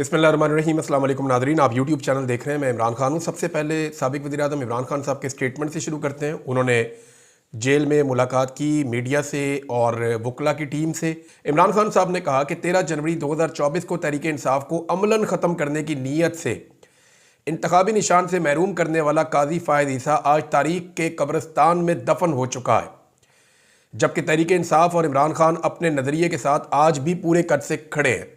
बिस्मिल्लाहिर्रहमानिर्रहीम। अस्सलाम वालेकुम नाज़रीन, आप यूट्यूब चैनल देख रहे हैं। मैं इमरान खान हूँ। सबसे पहले साबिक़ वज़ीर-ए-आज़म इमरान खान साहब के स्टेटमेंट से शुरू करते हैं। उन्होंने जेल में मुलाकात की मीडिया से और वकला की टीम से। इमरान खान साहब ने कहा कि 13 जनवरी 2024 को तहरीक इंसाफ को अमलन ख़त्म करने की नीयत से इंतखाबी निशान से महरूम करने वाला काजी फ़ायद ईसा आज तारीख के कब्रिस्तान में दफन हो चुका है, जबकि तहरीक इंसाफ और इमरान खान अपने नज़रिए के साथ आज भी पूरे कद से खड़े हैं।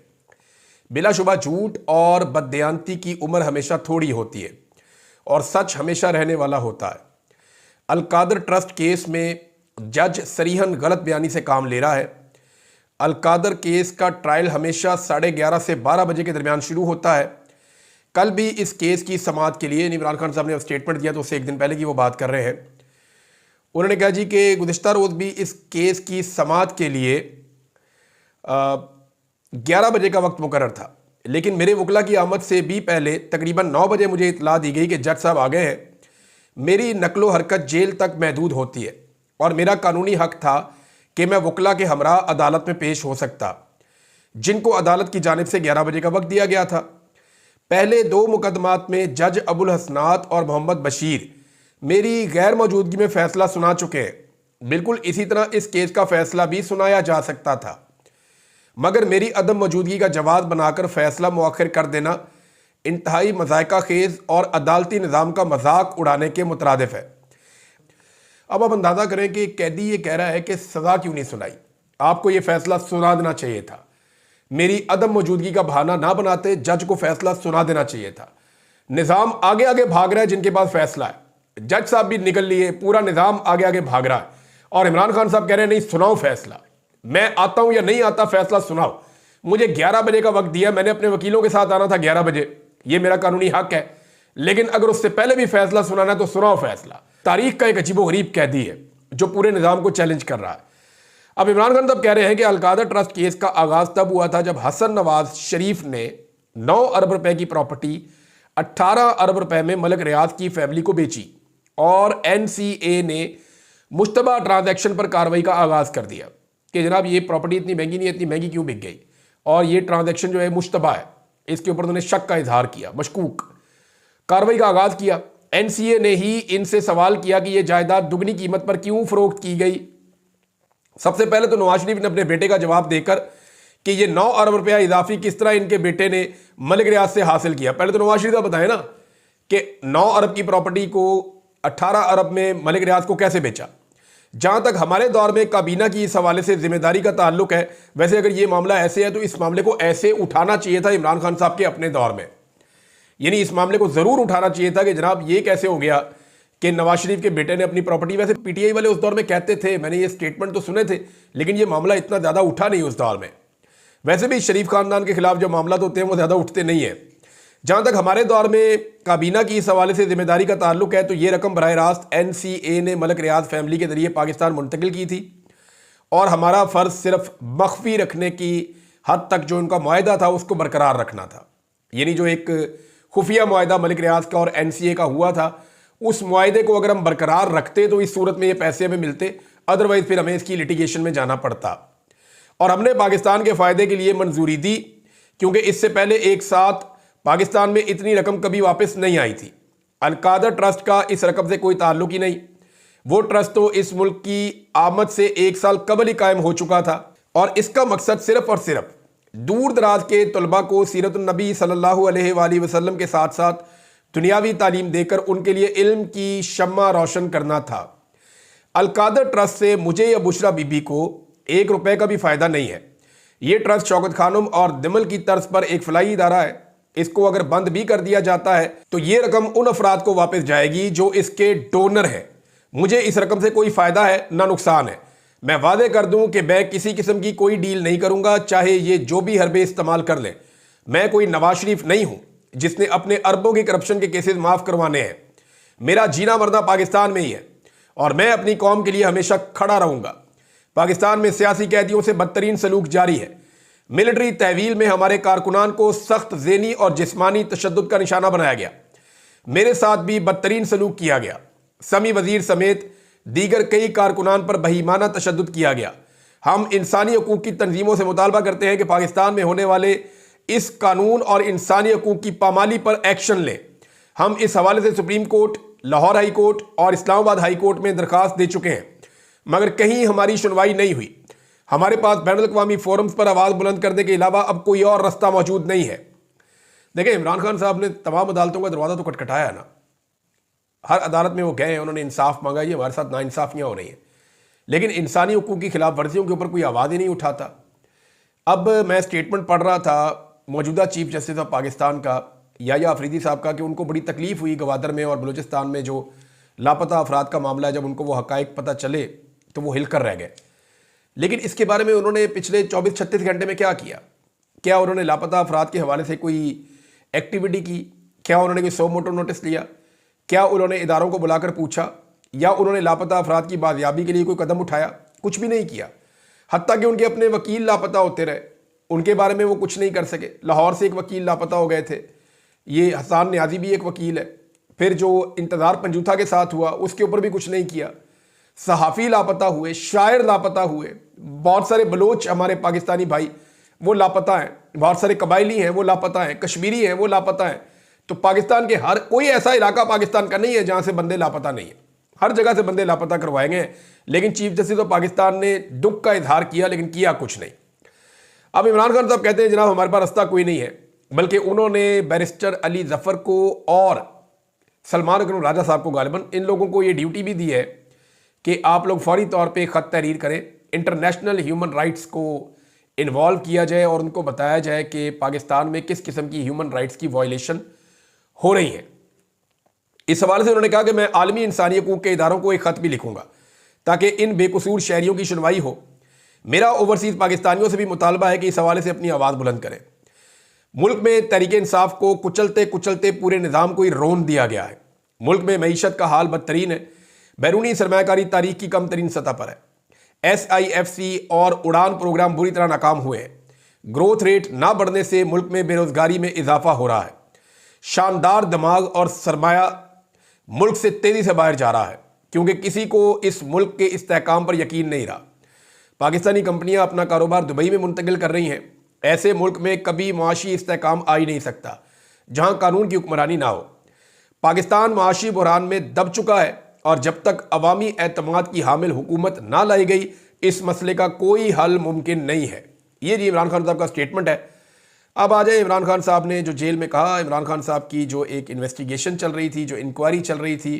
बिलाशुबा झूठ और बददयांती की उम्र हमेशा थोड़ी होती है और सच हमेशा रहने वाला होता है। अलकादर ट्रस्ट केस में जज सरीहन गलत बयानी से काम ले रहा है। अलकादर केस का ट्रायल हमेशा 11:30 से 12 बजे के दरमियान शुरू होता है। कल भी इस केस की समाअत के लिए इमरान खान साहब ने स्टेटमेंट दिया तो उससे एक दिन पहले की वो बात कर रहे हैं। उन्होंने कहा जी कि गुज़िश्ता रोज़ भी इस केस की समाअत के लिए 11 बजे का वक्त मुकर्रर था, लेकिन मेरे वकला की आमद से भी पहले तकरीबन 9 बजे मुझे इतला दी गई कि जज साहब आ गए हैं। मेरी नकलो हरकत जेल तक महदूद होती है और मेरा कानूनी हक था कि मैं वकला के हमरा अदालत में पेश हो सकता, जिनको अदालत की जानिब से 11 बजे का वक्त दिया गया था। पहले 2 मुकदमात में जज अबुल हसनात और मोहम्मद बशीर मेरी गैर मौजूदगी में फ़ैसला सुना चुके हैं। बिल्कुल इसी तरह इस केस का फ़ैसला भी सुनाया जा सकता था, मगर मेरी अदम मौजूदगी का जवाब बनाकर फ़ैसला मुअख्खर कर देना इंतहाई मज़ायका खेज़ और अदालती निज़ाम का मजाक उड़ाने के मुतरादिफ है। अब आप अंदाज़ा करें कि कैदी ये कह रहा है कि सज़ा क्यों नहीं सुनाई, आपको ये फ़ैसला सुना देना चाहिए था। मेरी अदम मौजूदगी का बहाना ना बनाते, जज को फ़ैसला सुना देना चाहिए था। निज़ाम आगे आगे भाग रहा है, जिनके पास फ़ैसला है। जज साहब भी निकल लिए, पूरा निज़ाम आगे आगे भाग रहा है और इमरान खान साहब कह रहे हैं नहीं सुनाओ फ़ैसला, मैं आता हूं या नहीं आता, फैसला सुनाओ। मुझे 11 बजे का वक्त दिया, मैंने अपने वकीलों के साथ आना था 11 बजे, ये मेरा कानूनी हक है, लेकिन अगर उससे पहले भी फैसला सुनाना है तो सुनाओ फैसला। तारीख का एक अजीबोगरीब कैदी है जो पूरे निज़ाम को चैलेंज कर रहा है। अब इमरान खान साहब कह रहे हैं कि अलकादर ट्रस्ट केस का आगाज़ तब हुआ था जब हसन नवाज शरीफ ने 9 अरब रुपए की प्रॉपर्टी 18 अरब रुपए में मलिक रियाज की फैमिली को बेची और NCA ने मुश्तबा ट्रांजैक्शन पर कार्रवाई का आगाज़ कर दिया कि जनाब ये प्रॉपर्टी इतनी महंगी नहीं है, इतनी महंगी क्यों बिक गई, और ये ट्रांजैक्शन जो है मुश्तबा है, इसके ऊपर उन्होंने शक का इजहार किया, मशकूक। कार्रवाई का आगाज़ किया। NCA ने ही इनसे सवाल किया कि ये जायदाद दुगनी कीमत पर क्यों फरोख्त की गई। सबसे पहले तो नवाज शरीफ ने अपने बेटे का जवाब देकर कि ये 9 अरब रुपया इजाफी किस तरह इनके बेटे ने मलिक रियाज से हासिल किया। पहले तो नवाज शरीफ का बताए ना कि 9 अरब की प्रॉपर्टी को 18 अरब में मलिक रियाज को कैसे बेचा। जहां तक हमारे दौर में काबीना की इस हवाले से जिम्मेदारी का ताल्लुक है, वैसे अगर ये मामला ऐसे है तो इस मामले को ऐसे उठाना चाहिए था इमरान खान साहब के अपने दौर में, यानी इस मामले को जरूर उठाना चाहिए था कि जनाब ये कैसे हो गया कि नवाज शरीफ के बेटे ने अपनी प्रॉपर्टी, वैसे PTI वाले उस दौर में कहते थे, मैंने ये स्टेटमेंट तो सुने थे, लेकिन ये मामला इतना ज्यादा उठा नहीं उस दौर में। वैसे भी शरीफ खानदान के खिलाफ जो मामला होते हैं वो ज्यादा उठते नहीं है। जहां तक हमारे दौर में काबीना की इस हवाले से जिम्मेदारी का ताल्लुक है तो ये रकम बराह रास्त NCA ने मलिक रियाज फैमिली के जरिए पाकिस्तान मुंतकिल की थी और हमारा फ़र्ज सिर्फ मख्फी रखने की हद तक जो उनका मुआहदा था उसको बरकरार रखना था। यानी जो एक खुफिया मुआहदा मलिक रियाज का और NCA का हुआ था, उस मुआहदे को अगर हम बरकरार रखते तो इस सूरत में ये पैसे हमें मिलते, अदरवाइज फिर हमें इसकी लिटिगेशन में जाना पड़ता। और हमने पाकिस्तान के फ़ायदे के लिए मंजूरी दी, क्योंकि इससे पहले एक साथ पाकिस्तान में इतनी रकम कभी वापस नहीं आई थी। अलकादर ट्रस्ट का इस रकम से कोई ताल्लुक ही नहीं। वो ट्रस्ट तो इस मुल्क की आमद से 1 साल कबल ही कायम हो चुका था और इसका मकसद सिर्फ और सिर्फ दूर दराज के तलबा को सीरतुन नबी सल्लल्लाहु अलैहि वसल्लम के साथ साथ दुनियावी तालीम देकर उनके लिए इल्म की शम्मा रोशन करना था। अलकादर ट्रस्ट से मुझे या बुशरा बीबी को 1 रुपए का भी फ़ायदा नहीं है। ये ट्रस्ट शौकत खानम और दिमल की तर्ज पर एक फलाही इदारा है। इसको अगर बंद भी कर दिया जाता है तो ये रकम उन अफराद को वापस जाएगी जो इसके डोनर हैं। मुझे इस रकम से कोई फ़ायदा है ना नुकसान है। मैं वादे कर दूं कि मैं किसी किस्म की कोई डील नहीं करूंगा, चाहे ये जो भी हरबे इस्तेमाल कर ले। मैं कोई नवाज शरीफ नहीं हूं जिसने अपने अरबों की करप्शन के केसेस माफ़ करवाने हैं। मेरा जीना मरना पाकिस्तान में ही है और मैं अपनी कौम के लिए हमेशा खड़ा रहूंगा। पाकिस्तान में सियासी कैदियों से बदतरीन सलूक जारी है। मिलिट्री तहवील में हमारे कारकुनान को सख्त ज़ेनी और जिस्मानी तशद्दुद का निशाना बनाया गया। मेरे साथ भी बदतरीन सलूक किया गया। समी वजीर समेत दीगर कई कारकुनान पर बहीमाना तशद्दुद किया गया। हम इंसानी हकूक़ की तंजीमों से मुतालबा करते हैं कि पाकिस्तान में होने वाले इस कानून और इंसानी हकूक की पामाली पर एक्शन लें। हम इस हवाले से supreme court, Lahore high court और इस्लामाबाद हाई कोर्ट में दरखास्त दे चुके हैं, मगर कहीं हमारी सुनवाई नहीं हुई। हमारे पास बैनुल-अक़वामी फोरम्स पर आवाज़ बुलंद करने के अलावा अब कोई और रास्ता मौजूद नहीं है। देखिए, इमरान खान साहब ने तमाम अदालतों का दरवाज़ा तो खटखटाया ना, हर अदालत में वो गए हैं, उन्होंने इंसाफ मांगा। ये हमारे साथ नाइंसाफियाँ हो रही हैं, लेकिन इंसानी हकूक़ की खिलाफ वर्जियों के ऊपर कोई आवाज़ ही नहीं उठाता। अब मैं स्टेटमेंट पढ़ रहा था मौजूदा चीफ जस्टिस ऑफ पाकिस्तान का, याया अफरीदी साहब का, कि उनको बड़ी तकलीफ़ हुई गवादर में और बलूचिस्तान में जो लापता अफराद का मामला है, जब उनको वो हक़ाइक़ पता चले तो वो हिल कर रह गए। लेकिन इसके बारे में उन्होंने पिछले 24-36 घंटे में क्या किया? क्या उन्होंने लापता अफराद के हवाले से कोई एक्टिविटी की? क्या उन्होंने कोई सो मोटो नोटिस लिया? क्या उन्होंने इदारों को बुलाकर पूछा? या उन्होंने लापता अफराद की बाजियाबी के लिए कोई कदम उठाया? कुछ भी नहीं किया। हत्ता कि उनके अपने वकील लापता होते रहे, उनके बारे में वो कुछ नहीं कर सके। लाहौर से एक वकील लापता हो गए थे, ये हसन न्याजी भी एक वकील है। फिर जो इंतज़ार पंजूथा के साथ हुआ उसके ऊपर भी कुछ नहीं किया। सहाफ़ी लापता हुए, शायर लापता हुए, बहुत सारे बलोच हमारे पाकिस्तानी भाई वो लापता हैं, बहुत सारे कबायली हैं वो लापता हैं, कश्मीरी हैं वो लापता हैं। तो पाकिस्तान के हर कोई ऐसा इलाका पाकिस्तान का नहीं है जहाँ से बंदे लापता नहीं है, हर जगह से बंदे लापता करवाए गए हैं। लेकिन चीफ जस्टिस ऑफ पाकिस्तान ने दुख का इजहार किया, लेकिन किया कुछ नहीं। अब इमरान खान साहब कहते हैं जनाब हमारे पास रास्ता कोई नहीं है, बल्कि उन्होंने बैरिस्टर अली जफ़र को और सलमान अकरम राजा साहब को, गालिबन इन लोगों को ये ड्यूटी भी दी है कि आप लोग फौरी तौर पे ख़त तहरीर करें, इंटरनेशनल ह्यूमन राइट्स को इन्वॉल्व किया जाए और उनको बताया जाए कि पाकिस्तान में किस किस्म की ह्यूमन राइट्स की वायलेशन हो रही है। इस हवाले से उन्होंने कहा कि मैं आलमी इंसानी हकूक़ के इदारों को एक ख़त भी लिखूंगा ताकि इन बेकसूर शहरियों की सुनवाई हो। मेरा ओवरसीज़ पाकिस्तानियों से भी मुतालबा है कि इस हवाले से अपनी आवाज़ बुलंद करें। मुल्क में तहरीक इंसाफ को कुचलते कुचलते पूरे निज़ाम को ही रोन दिया गया है। मुल्क में मईशत का हाल बदतरीन है, बैरूनी सरमायाकारी तारीख की कम तरीन सतह पर है। SIFC और उड़ान प्रोग्राम बुरी तरह नाकाम हुए हैं। ग्रोथ रेट ना बढ़ने से मुल्क में बेरोजगारी में इजाफा हो रहा है। शानदार दिमाग और सरमाया मुल्क से तेजी से बाहर जा रहा है, क्योंकि किसी को इस मुल्क के इस्तेहकाम पर यकीन नहीं रहा। पाकिस्तानी कंपनियां अपना कारोबार दुबई में मुंतकिल कर रही हैं। ऐसे मुल्क में कभी मुआशी इस्तेहकाम आ ही नहीं सकता जहां कानून की हुक्मरानी ना हो। पाकिस्तान मुआशी बुहरान में दब चुका है और जब तक अवामी एतमाद की हामिल हुकूमत ना लाई गई इस मसले का कोई हल मुमकिन नहीं है। ये जी इमरान खान साहब का स्टेटमेंट है। अब आ जाए इमरान खान साहब ने जो जेल में कहा। इमरान खान साहब की जो एक इन्वेस्टिगेशन चल रही थी, जो इंक्वायरी चल रही थी,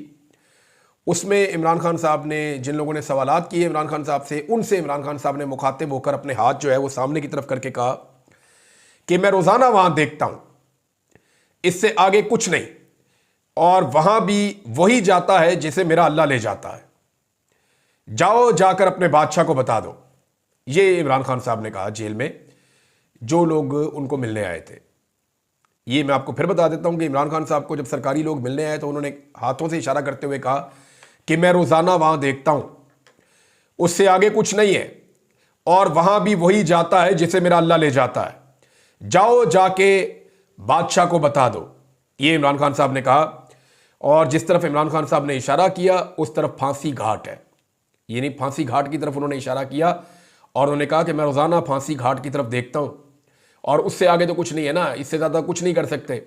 उसमें इमरान खान साहब ने जिन लोगों ने सवालात किए इमरान खान साहब से, उनसे इमरान खान साहब ने मुखातिब होकर अपने हाथ जो है वो सामने की तरफ करके कहा कि मैं रोज़ाना वहाँ देखता हूँ, इससे आगे कुछ नहीं, और वहाँ भी वही जाता है जिसे मेरा अल्लाह ले जाता है। जाओ जाकर अपने बादशाह को बता दो। ये इमरान खान साहब ने कहा जेल में जो लोग उनको मिलने आए थे। ये मैं आपको फिर बता देता हूँ कि इमरान खान साहब को जब सरकारी लोग मिलने आए तो उन्होंने हाथों से इशारा करते हुए कहा कि मैं रोज़ाना वहाँ देखता हूँ, उससे आगे कुछ नहीं है, और वहाँ भी वही जाता है जिसे मेरा अल्लाह ले जाता है। जाओ जाके बादशाह को बता दो। ये इमरान खान साहब ने कहा, और जिस तरफ इमरान खान साहब ने इशारा किया उस तरफ फांसी घाट है। ये नहीं, फांसी घाट की तरफ उन्होंने इशारा किया और उन्होंने कहा कि मैं रोज़ाना फांसी घाट की तरफ देखता हूँ, और उससे आगे तो कुछ नहीं है ना, इससे ज़्यादा कुछ नहीं कर सकते,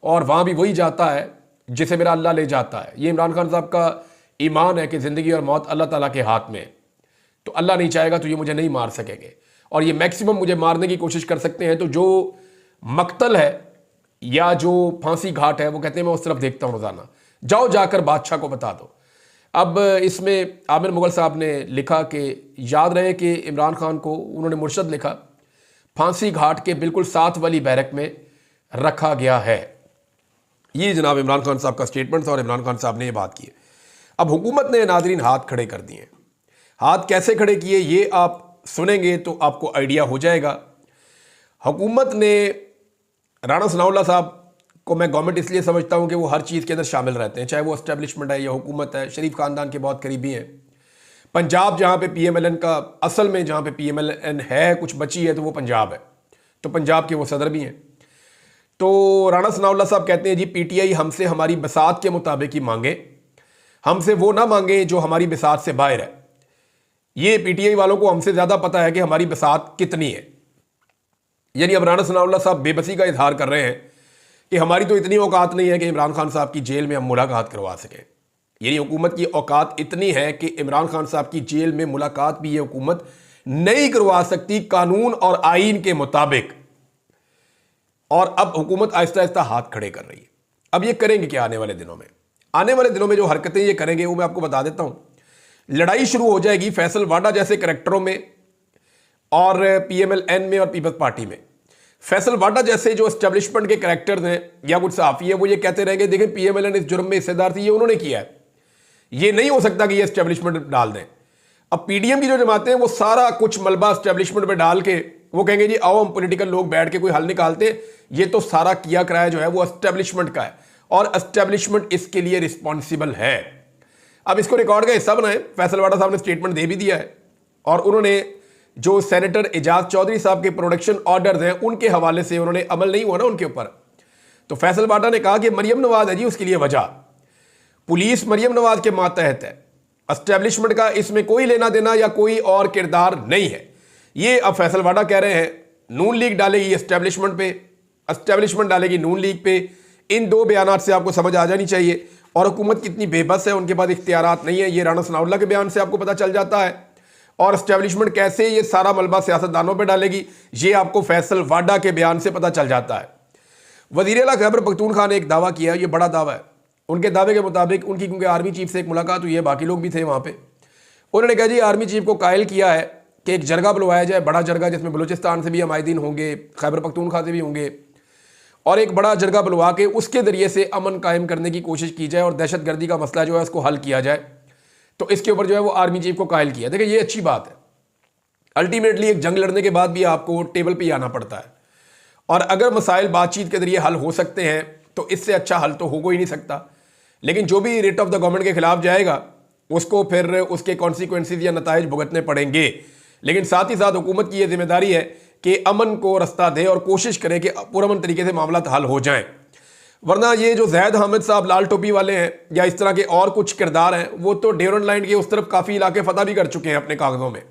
और वहाँ भी वही जाता है जिसे मेरा अल्लाह ले जाता है। ये इमरान खान साहब का ईमान है कि ज़िंदगी और मौत अल्लाह ताला के हाथ में है, तो अल्लाह नहीं चाहेगा तो ये मुझे नहीं मार सकेंगे, और ये मैक्सिमम मुझे मारने की कोशिश कर सकते हैं। तो जो मकतल है या जो फांसी घाट है वो कहते हैं मैं उस तरफ देखता हूँ रोज़ाना, जाओ जाकर बादशाह को बता दो। अब इसमें आमिर मुगल साहब ने लिखा कि याद रहे कि इमरान खान को उन्होंने मुर्शद लिखा फांसी घाट के बिल्कुल साथ वाली बैरक में रखा गया है। ये जनाब इमरान खान साहब का स्टेटमेंट था और इमरान खान साहब ने ये बात की है। अब हुकूमत ने नाजरीन हाथ खड़े कर दिए। हाथ कैसे खड़े किए ये आप सुनेंगे तो आपको आइडिया हो जाएगा। हुकूमत ने राणा सनाउल्लाह साहब को मैं गवर्नमेंट इसलिए समझता हूँ कि वो हर चीज़ के अंदर शामिल रहते हैं, चाहे वो एस्टेब्लिशमेंट है या हुकूमत है, शरीफ ख़ानदान के बहुत करीबी हैं। पंजाब जहाँ पे PMLN का असल में जहाँ पे PMLN है कुछ बची है तो वो पंजाब है, तो पंजाब के वो सदर भी हैं। तो राणा सनाउल्लाह साहब कहते हैं जी PTI हमसे हमारी बसात के मुताबिक ही मांगे, हमसे वो ना मांगे जो हमारी बसात से बाहर है। ये PTI वालों को हमसे ज़्यादा पता है कि हमारी बसात कितनी है। यानी अब राणा सनाउल्लाह साहब बेबसी का इजहार कर रहे हैं कि हमारी तो इतनी औकात नहीं है कि इमरान खान साहब की जेल में हम मुलाकात करवा सकें। यानी हुकूमत की औकात इतनी है कि इमरान खान साहब की जेल में मुलाकात भी ये हुकूमत नहीं करवा सकती कानून और आईन के मुताबिक। और अब हुकूमत आहिस्ता आहिस्ता हाथ खड़े कर रही है। अब ये करेंगे क्या आने वाले दिनों में? आने वाले दिनों में जो हरकतें ये करेंगे वो मैं आपको बता देता हूं। लड़ाई शुरू हो जाएगी फैसल वाडा जैसे करैक्टरों में और पीएमएल-एन में और पीपल्स पार्टी में। फैसल वाडा जैसे जो एस्टेब्लिशमेंट के करैक्टर्स हैं या कुछ सहाफी है वो ये कहते रहेंगे देखिए पीएमएल-एन इस जुर्म में हिस्सेदार थी, ये उन्होंने किया है, ये नहीं हो सकता कि ये एस्टेब्लिशमेंट डाल दें। अब पीडीएम की जो जमातें हैं वो सारा कुछ मलबा एस्टेब्लिशमेंट पे डाल के वो कहेंगे जी आओ हम पॉलिटिकल लोग बैठ के कोई हल निकालते हैं। ये तो सारा किया कराया जो है वो एस्टेब्लिशमेंट का है और एस्टेब्लिशमेंट इसके लिए रिस्पॉन्सिबल है। अब इसको रिकॉर्ड का हिस्सा बनाए। फैसल वाडा साहब ने स्टेटमेंट दे भी दिया है और उन्होंने जो सेनेटर एजाज चौधरी साहब के प्रोडक्शन ऑर्डर्स हैं उनके हवाले से उन्होंने अमल नहीं हुआ ना उनके ऊपर। तो फैसल वाडा ने कहा कि मरियम नवाज है जी उसके लिए वजह, पुलिस मरियम नवाज के मातहत है, एस्टेब्लिशमेंट का इसमें कोई लेना देना या कोई और किरदार नहीं है। ये अब फैसल वाडा कह रहे हैं नून लीग डालेगी एस्टेब्लिशमेंट पे, एस्टेब्लिशमेंट डालेगी नून लीग पे। इन दो बयानात से आपको समझ आ जानी चाहिए और हुकूमत कितनी बेबस है, उनके पास इख्तियारात नहीं है। ये राणा सनाउल्लाह के बयान से आपको पता चल जाता है। और एस्टेब्लिशमेंट कैसे ये सारा मलबा सियासतदानों पे डालेगी ये आपको फैसल वाडा के बयान से पता चल जाता है। वज़ीर आला खैबर पख्तूनख्वा ने एक दावा किया, ये बड़ा दावा है। उनके दावे के मुताबिक उनकी क्योंकि आर्मी चीफ से एक मुलाकात हुई है, बाकी लोग भी थे वहाँ पे, उन्होंने कहा जी आर्मी चीफ को कायल किया है कि एक जरगा बुलवाया जाए, बड़ा जरगा जिसमें बलूचिस्तान से भी हमायदीन होंगे, खैबर पख्तूनख्वा से भी होंगे, और एक बड़ा जरगा बुलवा के उसके ज़रिए से अमन कायम करने की कोशिश की जाए और दहशत गर्दी का मसला जो है उसको हल किया जाए। तो इसके ऊपर जो है वो आर्मी चीफ को कायल किया। देखिए ये अच्छी बात है। अल्टीमेटली एक जंग लड़ने के बाद भी आपको टेबल पे आना पड़ता है और अगर मसाइल बातचीत के जरिए हल हो सकते हैं तो इससे अच्छा हल तो हो ही नहीं सकता। लेकिन जो भी रेट ऑफ द गवर्नमेंट के खिलाफ जाएगा उसको फिर उसके कॉन्सिक्वेंसेज या नताइज भुगतने पड़ेंगे। लेकिन साथ ही साथ हुकूमत की यह जिम्मेदारी है कि अमन को रास्ता दे और कोशिश करे कि पुरअमन तरीके से मामला हल हो जाएं। वरना ये जो जैद हामिद साहब लाल टोपी वाले हैं या इस तरह के और कुछ किरदार हैं वो तो ड्यूरन लाइन के उस तरफ काफ़ी इलाके फतह भी कर चुके हैं अपने कागजों में।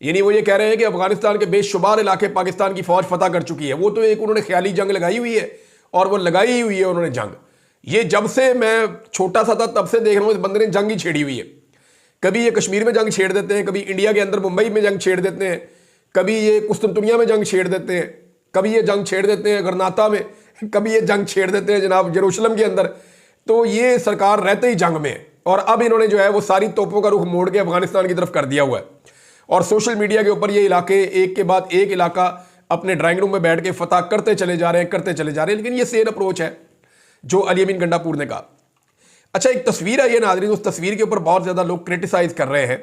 यानी वो ये कह रहे हैं कि अफगानिस्तान के बेशुमार इलाके पाकिस्तान की फौज फतह कर चुकी है। वो तो एक उन्होंने ख्याली जंग लगाई हुई है और वो लगाई ही हुई है उन्होंने जंग। ये जब से मैं छोटा सा था तब से देख रहा हूँ इस बंदे ने जंग ही छेड़ी हुई है। कभी ये कश्मीर में जंग छेड़ देते हैं, कभी इंडिया के अंदर मुंबई में जंग छेड़ देते हैं, कभी ये कुस्तुनतुनिया में जंग छेड़ देते हैं, कभी ये जंग छेड़ देते हैं गरनाता में, कभी ये जंग छेड़ देते हैं जनाब यरूशलेम के अंदर। तो ये सरकार रहते ही जंग में है और अब इन्होंने जो है वो सारी तोपों का रुख मोड़ के अफगानिस्तान की तरफ कर दिया हुआ है और सोशल मीडिया के ऊपर ये इलाके एक के बाद एक इलाका अपने ड्राइंग रूम में बैठ के फतह करते चले जा रहे हैं। लेकिन ये सेम अप्रोच है जो अली अमीन गंडापुर ने कहा। अच्छा एक तस्वीर आई है नाज़रीन, उस तस्वीर के ऊपर बहुत ज़्यादा लोग क्रिटिसाइज कर रहे हैं।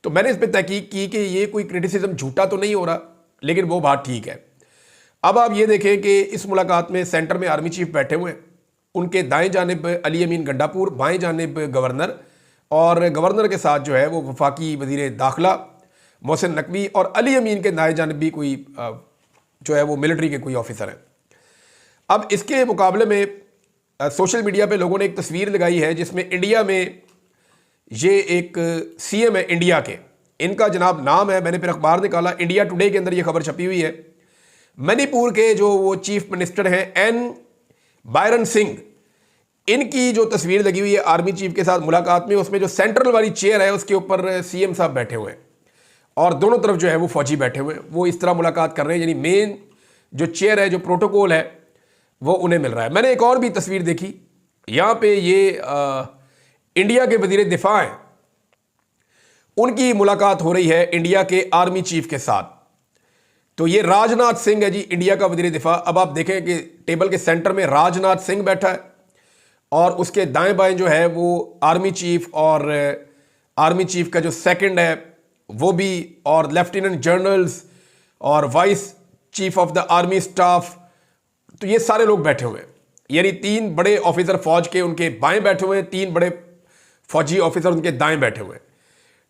तो मैंने इस पर तहकीक की कि ये कोई क्रिटिसिज्म झूठा तो नहीं हो रहा, लेकिन वो बात ठीक है। अब आप ये देखें कि इस मुलाकात में सेंटर में आर्मी चीफ बैठे हुए हैं, उनके दाएं जानिब अली अमीन गंडापुर, बाएं जानिब गवर्नर, और गवर्नर के साथ जो है वो वफाकी वज़ीर दाखिला मोहसिन नकवी और अली अमीन के दाएं जानिब भी कोई जो है वो मिलिट्री के कोई ऑफिसर हैं। अब इसके मुकाबले में सोशल मीडिया पे लोगों ने एक तस्वीर लगाई है जिसमें इंडिया में ये एक सीएम है इंडिया के, इनका जनाब नाम है, मैंने फिर अखबार निकाला, इंडिया टुडे के अंदर ये खबर छपी हुई है। मणिपुर के जो वो चीफ मिनिस्टर हैं एन बायरन सिंह, इनकी जो तस्वीर लगी हुई है आर्मी चीफ के साथ मुलाकात में, उसमें जो सेंट्रल वाली चेयर है उसके ऊपर सीएम साहब बैठे हुए हैं और दोनों तरफ जो है वो फौजी बैठे हुए हैं। वो इस तरह मुलाकात कर रहे हैं, यानी मेन जो चेयर है, जो प्रोटोकॉल है वो उन्हें मिल रहा है। मैंने एक और भी तस्वीर देखी, यहाँ पे ये इंडिया के वजीर दिफा हैं, उनकी मुलाकात हो रही है इंडिया के आर्मी चीफ के साथ। तो ये राजनाथ सिंह है जी, इंडिया का वजीर दिफा। अब आप देखें कि टेबल के सेंटर में राजनाथ सिंह बैठा है और उसके दाएं बाएं जो है वो आर्मी चीफ और आर्मी चीफ का जो सेकंड है वो भी, और लेफ्टिनेंट जनरल्स और vice chief of the army staff, तो ये सारे लोग बैठे हुए हैं। यानी 3 बड़े ऑफिसर फौज के उनके बाएं बैठे हुए हैं, 3 बड़े फौजी ऑफिसर उनके दाएं बैठे हुए हैं।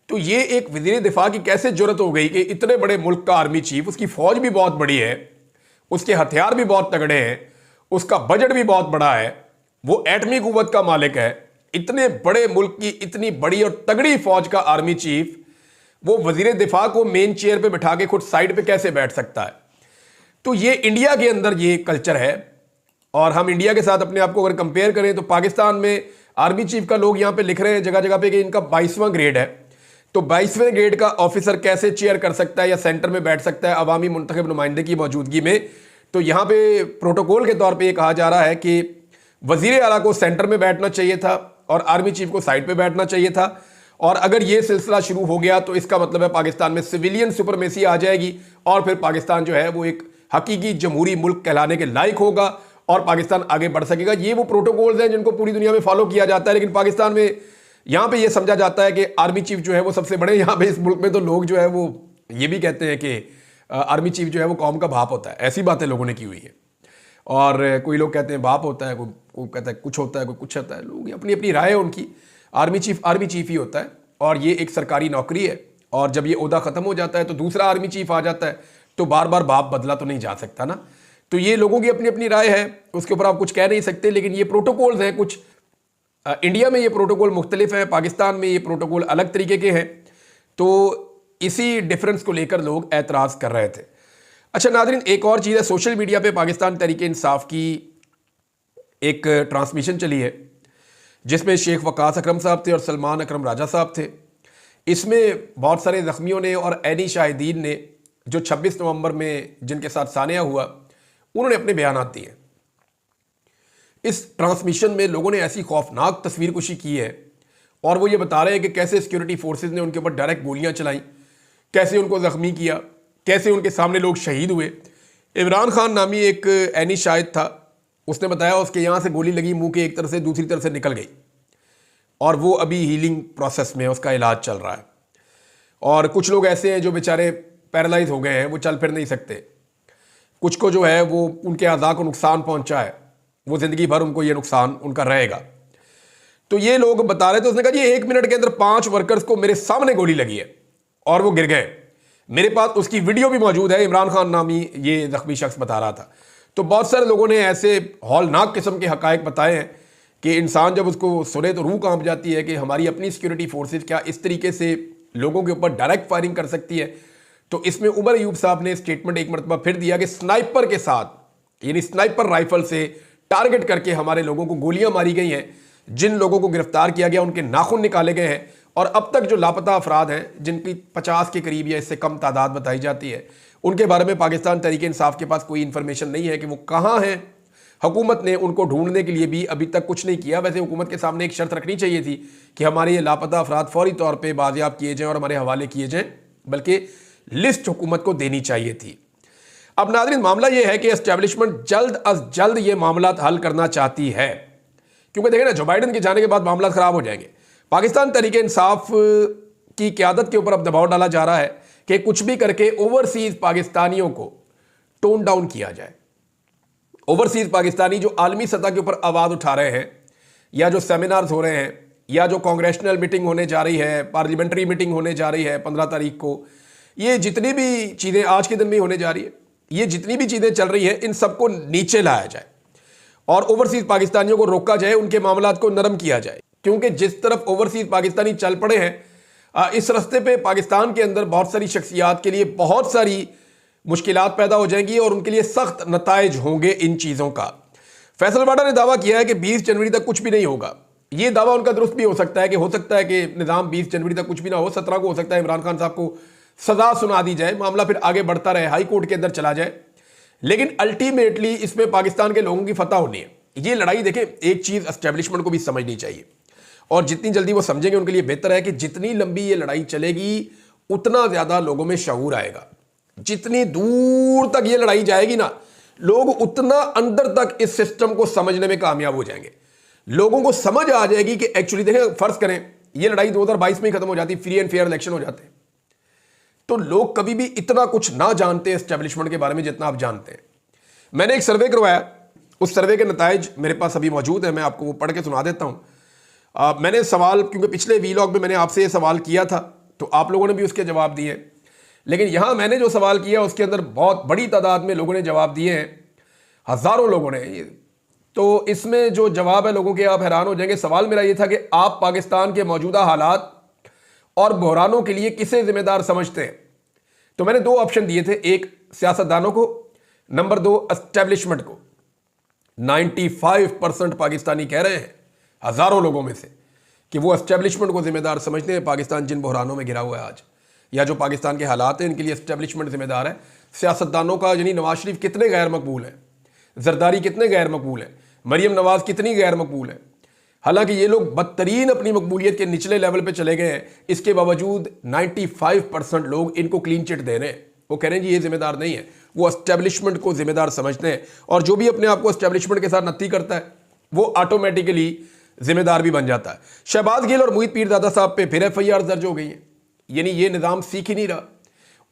तो ये एक वज़ीर दिफा की कैसे जुर्रत हो गई कि इतने बड़े मुल्क का आर्मी चीफ, उसकी फौज भी बहुत बड़ी है, उसके हथियार भी बहुत तगड़े हैं, उसका बजट भी बहुत बड़ा है, वो एटमी कुव्वत का मालिक है, इतने बड़े मुल्क की इतनी बड़ी और तगड़ी फौज का आर्मी चीफ वो वज़ीर दिफा को मेन चेयर पे बिठा के खुद साइड पे कैसे बैठ सकता है? तो ये इंडिया के अंदर ये कल्चर है, और हम इंडिया के साथ अपने आप को अगर कंपेयर करें तो पाकिस्तान में आर्मी चीफ का लोग यहाँ पे लिख रहे हैं जगह जगह पे कि इनका 22वां ग्रेड है, तो 22वें ग्रेड का ऑफिसर कैसे चेयर कर सकता है या सेंटर में बैठ सकता है अवामी मुंतखब नुमाइंदे की मौजूदगी में। तो यहाँ पे प्रोटोकॉल के तौर पर यह कहा जा रहा है कि वजीर आला को सेंटर में बैठना चाहिए था और आर्मी चीफ को साइड पे बैठना चाहिए था। और अगर ये सिलसिला शुरू हो गया तो इसका मतलब है पाकिस्तान में सिविलियन सुपरमेसी आ जाएगी और फिर पाकिस्तान जो है वो एक हकीकी जमहूरी मुल्क कहलाने के लायक होगा और पाकिस्तान आगे बढ़ सकेगा। ये वो प्रोटोकॉल्स हैं जिनको पूरी दुनिया में फॉलो किया जाता है, लेकिन पाकिस्तान में यहाँ पे ये समझा जाता है कि आर्मी चीफ जो है वो सबसे बड़े। यहाँ पे इस मुल्क में तो लोग जो है वो ये भी कहते हैं कि आर्मी चीफ जो है वो कौम का बाप होता है। ऐसी बातें लोगों ने की हुई है, और कोई लोग कहते हैं बाप होता है, कोई कहता है कुछ होता है, कोई कुछ होता है। लोग अपनी अपनी राय है उनकी। आर्मी चीफ ही होता है और ये एक सरकारी नौकरी है, और जब ये ओहदा खत्म हो जाता है तो दूसरा आर्मी चीफ आ जाता है, तो बार बार बाप बदला तो नहीं जा सकता ना। तो ये लोगों की अपनी अपनी राय है, उसके ऊपर आप कुछ कह नहीं सकते। लेकिन ये प्रोटोकॉल्स हैं कुछ, इंडिया में ये प्रोटोकॉल मुख्तलिफ है, पाकिस्तान में ये प्रोटोकॉल अलग तरीके के हैं। तो इसी डिफरेंस को लेकर लोग एतराज़ कर रहे थे। अच्छा नाज़रीन, एक और चीज़ है, सोशल मीडिया पे पाकिस्तान तहरीक इंसाफ की एक ट्रांसमिशन चली है जिसमें शेख वकास अकरम साहब थे और सलमान अकरम राजा साहब थे। इसमें बहुत सारे ज़ख्मियों ने और ऐनी शाहिदीन ने जो 26 नवंबर में जिनके साथ सानिया हुआ, उन्होंने अपने बयान दिए। इस ट्रांसमिशन में लोगों ने ऐसी खौफनाक तस्वीर कुशी की है और वो ये बता रहे हैं कि कैसे सिक्योरिटी फोर्सेज ने उनके ऊपर डायरेक्ट गोलियां चलाई, कैसे उनको ज़ख्मी किया, कैसे उनके सामने लोग शहीद हुए। इमरान खान नामी एक ऐनी शाहिद था, उसने बताया उसके यहाँ से गोली लगी, मुंह के एक तरफ से दूसरी तरफ से निकल गई और वो अभी हीलिंग प्रोसेस में है, उसका इलाज चल रहा है। और कुछ लोग ऐसे हैं जो बेचारे पैरालाइज हो गए हैं, वो चल फिर नहीं सकते। कुछ को जो है वो उनके अज़ा को नुकसान पहुंचा है, वो ज़िंदगी भर उनको ये नुकसान उनका रहेगा। तो ये लोग बता रहे थे, उसने कहा जी 1 मिनट के अंदर 5 वर्कर्स को मेरे सामने गोली लगी है और वो गिर गए। मेरे पास उसकी वीडियो भी मौजूद है, इमरान खान नामी ये ज़ख्मी शख्स बता रहा था। तो बहुत सारे लोगों ने ऐसे हौलनाक किस्म के हकायक बताए हैं कि इंसान जब उसको सुने तो रूह कांप जाती है कि हमारी अपनी सिक्योरिटी फोर्सेज क्या इस तरीके से लोगों के ऊपर डायरेक्ट फायरिंग कर सकती है। तो इसमें उमर अयूब साहब ने स्टेटमेंट एक मरतबा फिर दिया कि स्नाइपर के साथ, यानी स्नाइपर राइफल से टारगेट करके हमारे लोगों को गोलियां मारी गई हैं। जिन लोगों को गिरफ्तार किया गया उनके नाखून निकाले गए हैं और अब तक जो लापता अफराद हैं जिनकी 50 के करीब या इससे कम तादाद बताई जाती है, उनके बारे में पाकिस्तान तहरीक इंसाफ के पास कोई इंफॉर्मेशन नहीं है कि वो कहाँ हैं। हुकूमत ने उनको ढूंढने के लिए भी अभी तक कुछ नहीं किया। वैसे हुकूमत के सामने एक शर्त रखनी चाहिए थी कि हमारे ये लापता अफराद फौरी तौर पर बाजियाब किए जाएँ और हमारे हवाले किए जाएँ, बल्कि लिस्ट हुकूमत को देनी चाहिए थी। अब नाज़रीन, मामला ये है कि एस्टेब्लिशमेंट जल्द अज जल्द ये मामला हल करना चाहती है, क्योंकि देखें ना, जो बाइडन के जाने के बाद मामला खराब हो जाएंगे। पाकिस्तान तहरीक इंसाफ की क़यादत के ऊपर अब दबाव डाला जा रहा है कि कुछ भी करके ओवरसीज पाकिस्तानियों को टोन डाउन किया जाए। ओवरसीज पाकिस्तानी जो आलमी सतह के ऊपर आवाज़ उठा रहे हैं, या जो सेमिनार्स हो रहे हैं, या जो कांग्रेशनल मीटिंग होने जा रही है, पार्लियामेंट्री मीटिंग होने जा रही है 15 तारीख को, ये जितनी भी चीज़ें आज के दिन में होने जा रही है, ये जितनी भी चीज़ें चल रही है, इन सबको नीचे लाया जाए और ओवरसीज पाकिस्तानियों को रोका जाए, उनके मामलात को नरम किया जाए। क्योंकि जिस तरफ ओवरसीज पाकिस्तानी चल पड़े हैं, इस रास्ते पे पाकिस्तान के अंदर बहुत सारी शख्सियात के लिए बहुत सारी मुश्किलात पैदा हो जाएंगी और उनके लिए सख्त नताइज होंगे इन चीज़ों का। फैसल वाडा ने दावा किया है कि 20 जनवरी तक कुछ भी नहीं होगा। ये दावा उनका दुरुस्त भी हो सकता है कि निज़ाम 20 जनवरी तक कुछ भी ना हो, 17 को हो सकता है इमरान खान साहब को सजा सुना दी जाए, मामला फिर आगे बढ़ता रहे, हाई कोर्ट के अंदर चला जाए। लेकिन अल्टीमेटली इसमें पाकिस्तान के लोगों की फतह होनी है। ये लड़ाई देखें, एक चीज़ एस्टेब्लिशमेंट को भी समझनी चाहिए और जितनी जल्दी वो समझेंगे उनके लिए बेहतर है कि जितनी लंबी ये लड़ाई चलेगी उतना ज़्यादा लोगों में शऊर आएगा। जितनी दूर तक ये लड़ाई जाएगी ना, लोग उतना अंदर तक इस सिस्टम को समझने में कामयाब हो जाएंगे। लोगों को समझ आ जाएगी कि एक्चुअली देखें, फ़र्ज़ करें ये लड़ाई 2022 में ही खत्म हो जाती, फ्री एंड फेयर इलेक्शन हो जाते, तो लोग कभी भी इतना कुछ ना जानते एस्टेब्लिशमेंट के बारे में जितना आप जानते हैं। मैंने एक सर्वे करवाया, उस सर्वे के नताइज मेरे पास अभी मौजूद है, मैं आपको वो पढ़ के सुना देता हूँ। मैंने सवाल, क्योंकि पिछले वीलॉग में मैंने आपसे ये सवाल किया था तो आप लोगों ने भी उसके जवाब दिए, लेकिन यहाँ मैंने जो सवाल किया उसके अंदर बहुत बड़ी तादाद में लोगों ने जवाब दिए हैं, हज़ारों लोगों ने। तो इसमें जो जवाब है लोगों के, आप हैरान हो जाएंगे। सवाल मेरा ये था कि आप पाकिस्तान के मौजूदा हालात और बहरानों के लिए किसे जिम्मेदार समझते हैं। तो मैंने 2 ऑप्शन दिए थे, एक सियासतदानों को, नंबर 2, एस्टेब्लिशमेंट को 95% पाकिस्तानी कह रहे हैं, हजारों लोगों में से, कि वो एस्टेब्लिशमेंट को जिम्मेदार समझते हैं पाकिस्तान जिन बहरानों में घिरा हुआ है आज, या जो पाकिस्तान के हालात हैं इनके लिए एस्टेब्लिशमेंट जिम्मेदार है। सियासतदानों का यानी नवाज शरीफ कितने गैर मकबूल हैं, जरदारी कितने गैर मकबूल हैं, मरियम नवाज कितनी गैर मकबूल है। हालांकि ये लोग बदतरीन अपनी मकबूलियत के निचले लेवल पे चले गए हैं, इसके बावजूद 95% लोग इनको क्लीन चिट दे रहे हैं। वो कह रहे हैं जी ये जिम्मेदार नहीं है, वो एस्टेब्लिशमेंट को जिम्मेदार समझते हैं। और जो भी अपने आप को एस्टेब्लिशमेंट के साथ नत्ती करता है वो ऑटोमेटिकली जिम्मेदार भी बन जाता है। शहबाज गिल और मोहित पीरजादा साहब पे फिर FIR दर्ज हो गई है, यानी ये निज़ाम सीख ही नहीं रहा,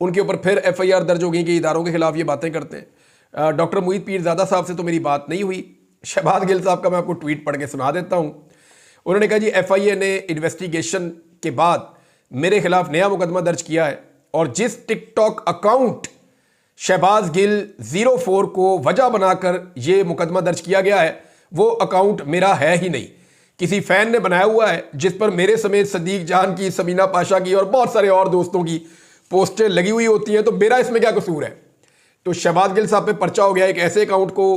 उनके ऊपर फिर FIR दर्ज हो गई कि इदारों के खिलाफ ये बातें करते हैं। डॉक्टर मोहित पीरजादा साहब से तो मेरी बात नहीं हुई, शहबाज गिल साहब का मैं आपको ट्वीट पढ़ के सुना देता हूं। उन्होंने कहा जी FIA ने इन्वेस्टिगेशन के बाद मेरे खिलाफ नया मुकदमा दर्ज किया है और जिस टिकटॉक अकाउंट शहबाज गिल 04 को वजह बनाकर यह मुकदमा दर्ज किया गया है वो अकाउंट मेरा है ही नहीं, किसी फैन ने बनाया हुआ है जिस पर मेरे समेत सदीक जान की, सबीना पाशा की और बहुत सारे और दोस्तों की पोस्टें लगी हुई होती हैं, तो मेरा इसमें क्या कसूर है। तो शहबाज गिल साहब पे पर्चा हो गया एक ऐसे अकाउंट को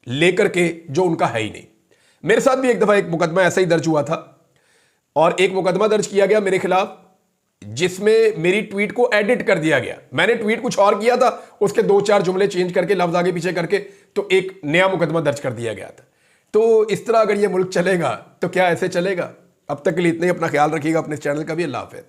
लेकर के जो उनका है ही नहीं। मेरे साथ भी एक दफा एक मुकदमा ऐसा ही दर्ज हुआ था और एक मुकदमा दर्ज किया गया मेरे खिलाफ जिसमें मेरी ट्वीट को एडिट कर दिया गया। मैंने ट्वीट कुछ और किया था, उसके 2-4 जुमले चेंज करके, लफ्ज आगे पीछे करके, तो एक नया मुकदमा दर्ज कर दिया गया था। तो इस तरह अगर ये मुल्क चलेगा तो क्या ऐसे चलेगा। अब तक के लिए इतने, अपना ख्याल रखिएगा, अपने चैनल का भी। अल्लाह हाफ़िज़।